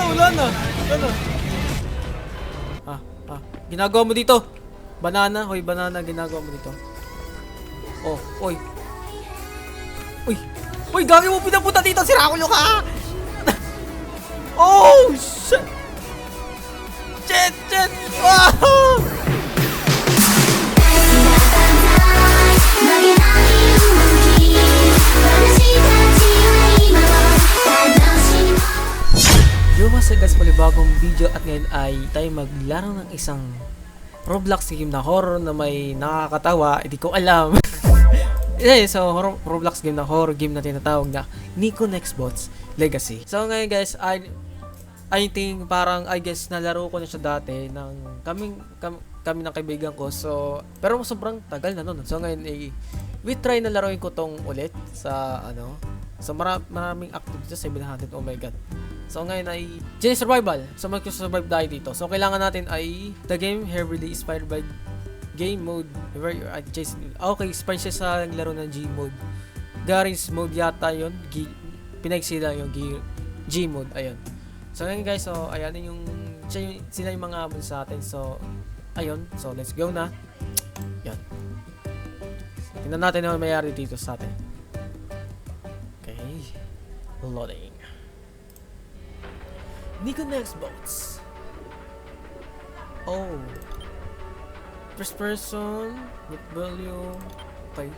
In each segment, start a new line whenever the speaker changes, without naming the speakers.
wala na. Wala na. Ginagawa mo dito. Banana, hoy, banana, ginagawa mo dito. Oh, oy. Uy. Uy, gagi mo pinapunta dito, sirakulo ka. Oh, shit. Shit. Wow. Yo, guys, palibagong video at ngayon ay tayo maglaro ng isang Roblox game na horror na may nakakatawa, hindi ko alam. So Roblox game na horror game na tinatawag na Nico Nextbots Legacy. So ngayon guys, I think parang I guess nalaro ko na siya dati ng kami ng kaibigan ko. So pero sobrang tagal na noon. So ngayon we try na laruin ko tong ulit sa so maraming active dito, 700. Oh my god. So ngayon ay survival. So mag-survive tayo dito. So kailangan natin ay the game heavily inspired by game mode where you're at Jason. Okay, inspired siya sa laro ng G mode. Garry's mode yata yun. Pinagsila yung G mode. Ayun. So ngayon guys, so ayan yung sila yung mga habol sa atin. So ayun. So let's go na. Yan. Tingnan natin ano mayari dito sa atin. Okay. Loading. Nico Nextbots. Oh. First person. With value. Okay.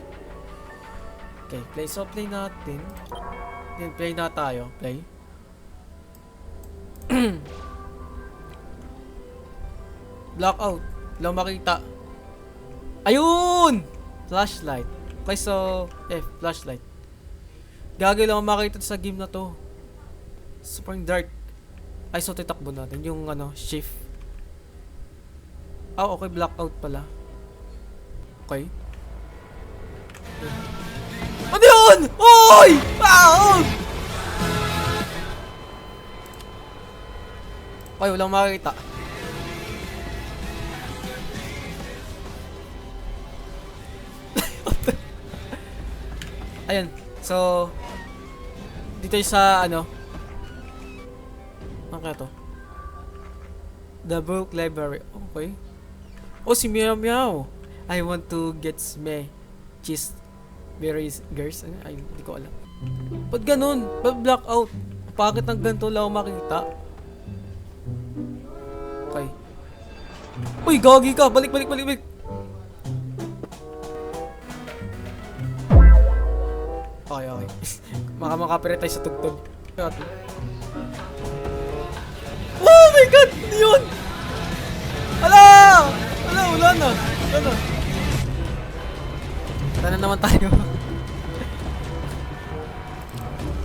Okay, play. So, play natin. Then, play na tayo. Play. Blackout. Lang makita. Ayun! Flashlight. Okay, so, flashlight. Gagawin lang makita sa game na to. Super dark. Ay, so titakbo natin yung shift. Okay, blackout pala. Okay. Ano yun? Oy! Okay, walang makikita. Ayan. So, dito sa ano kaya to? The book library. Okay. Oh, si Meow Meow. I want to get me cheese berries girls. Ay, hindi ko alam. Ba't ganun? Ba't blackout? Bakit ng ganito lang makita? Okay. Uy, gagi ka. Balik. Okay. Makapirate tayo sa tugtog. Oh my god! Ano yun? Wala na. Tara naman tayo.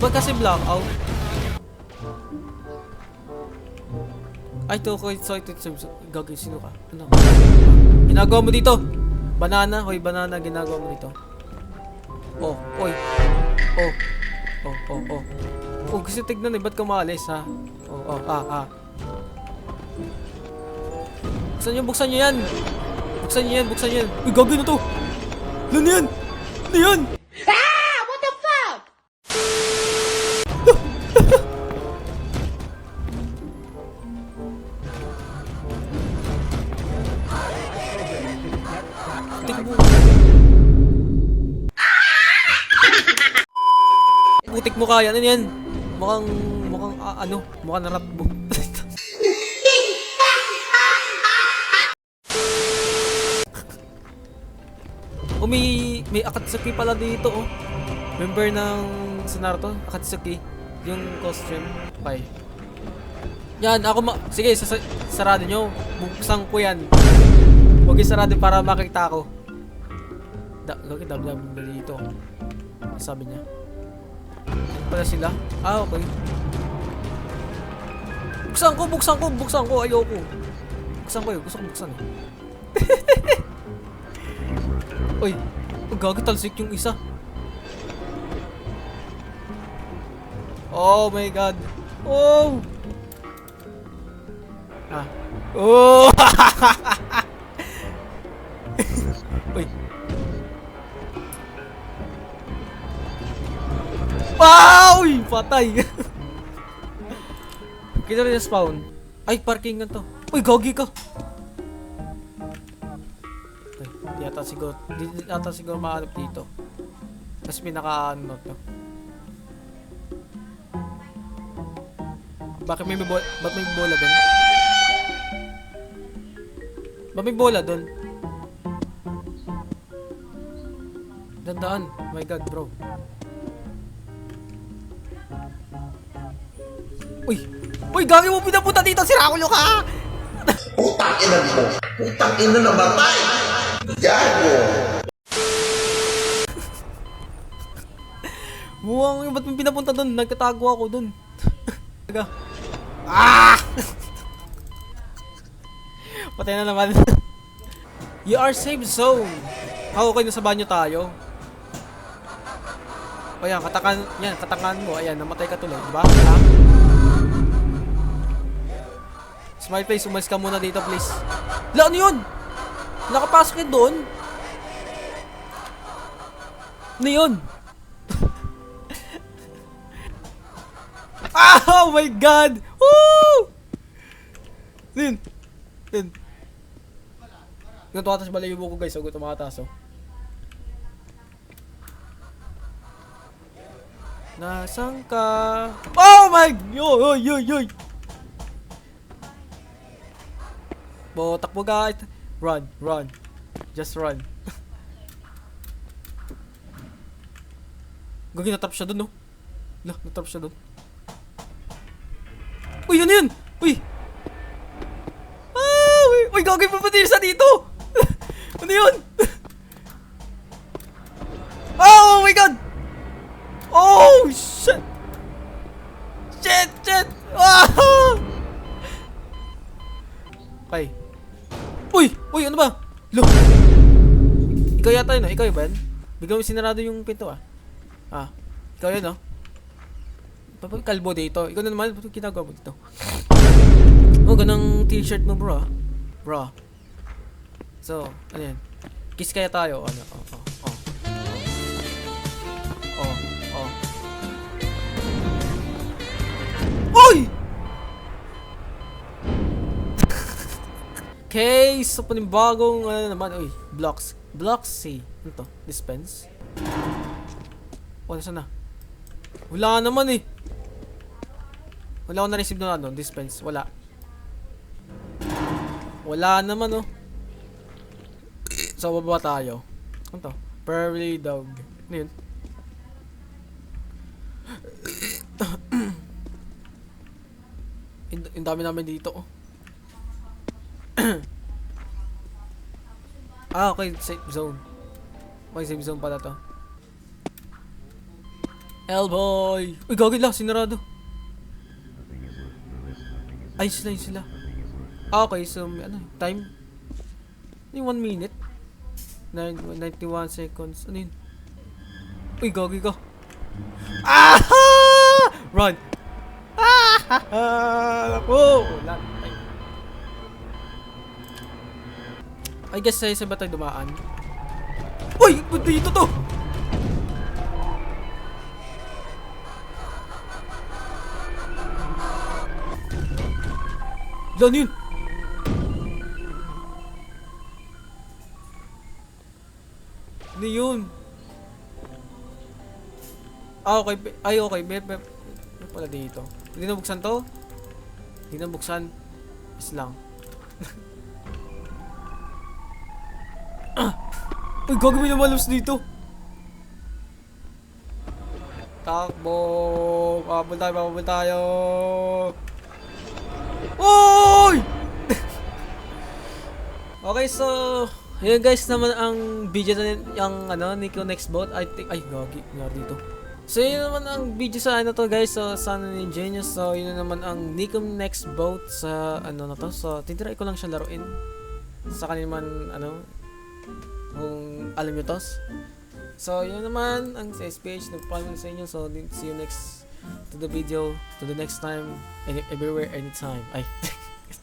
Ba't kasi blackout? Ay, ito ko. So, ito. Gagawin, sino ka? Ano? Ginagawa mo dito? Banana? Hoy, banana. Ginagawa mo dito. Oh, oy. Oh, kasi tignan ba't ka maalis, ha? Buksan nyo yan. Uy, gagawin na to. Ano yan?
What the fuck?
Putik mo kaya. Ano yan? Mukhang naratbo. May Akatsuki pala dito, oh. Member ng Naruto, Akatsuki, yung costume. Okay. Yan, sige, sarado nyo. Buksan ko yan. Huwag sarado para makita ako. Gagawin dab dito. Ano sabi niya? Pala sila? Okay. Buksan ko. Ayoko. Buksan ko yun. Gusto kong buksan eh. Uy, gagi, talsik yung isa. Oh my god. Oh! Oh! Uy. Wow! Uy, patay. Kita rin spawn. Ay, parkingan to. Uy, gogi ka. Ay, di ata siguro mahanap dito. Mas pinaka-ano to. Bakit may bola doon? Ba't may bola doon? Dandaan. Oh my god, bro. Uy! Uy, gagi mo pinapunta dito! Sirakulo ka!
Putang ina mo! Putang ina na matay! Gago!
Buwang, ba't mo pinapunta doon? Nagtatago ako doon. Ah! Patay na naman. You are safe zone. Okay, nasa banyo tayo. O yan, katakan mo. Ayan, namatay ka tuloy. Diba? Ha? Smile face, umalis ka muna dito, please. La, ano yun? Nakapasok yun doon? Ano yun? Ah, oh my god! Woo! Yun. Yun. Yung tumataas balayibo ko guys. Huwag tumataas oh. Nasaan ka? Oh my! Yoy! Yoy! Yoy! Takbo guys. Run! Run! Just run. Gagi, natap siya dun no? Natap siya dun. Uy! Ano yun? Uy! Ah! Uy! Gagi, papatir sa dito! Ano yun? Oh my god! Oh shit! Shit! Shit! Ah! Okay. Uy! Uy! Ano ba? Look! Ikaw yata yun, no? Ikaw yun ba yan? Biglang sinarado yung pinto ah. Ah. Ikaw yun, no? Kalbo dito. Ikaw na naman. Ba't ginagawa mo dito? Oh, ganang t-shirt mo, bro. Bro. So, ano yan? Kiss kaya tayo. Ano? Uy! Okay, so panibagong ano naman. Uy, blocks. Blocks C. Ano to? Dispense? Saan na? Wala naman eh. Wala akong na-receive na ano, dispense. Wala. Wala naman oh. So, bababa tayo. Ano to? Pearly dog. Ano yun? Yung dami namin dito oh. Ah, okay. Safe zone. Okay, safe zone pala to. Elboy! Uy, gagawin lang. Sinarado. Ay, sila. Ah, okay. So, ano, time? Yung 1 minute. 91 seconds. Ano yun? Uy, gagawin ka. Ah! Run! Ah! Oh! I guess sa ba tayo dumaan? Uy! Dito to! Lan yun! Ano yun? Ah, okay. Ay, okay. May pala dito. Hindi na buksan to? Hindi na buksan. Is lang. Uy, gagawin na malos dito. Takbo. Pababol tayo. Oy! Okay, so yun guys naman ang video na yung ano, Nico Next Boat. I think, ay, gagi nga dito. So yun naman ang video sa ano to guys, so Sana ni Genius. So yun naman ang Nico Next Boat sa ano na to. So titry ko lang siya laruin. Sa kanila man ano, kung alam nyo to. So yun naman ang SPH na paalam sa inyo. So see you next to the video, to the next time, everywhere, anytime. Ay,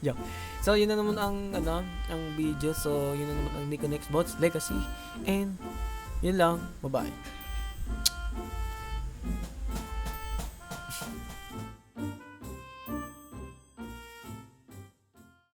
joke. So yun na naman ang ano, ang video. So yun na naman ang Nico Next Boats Legacy. And yun lang, bye bye.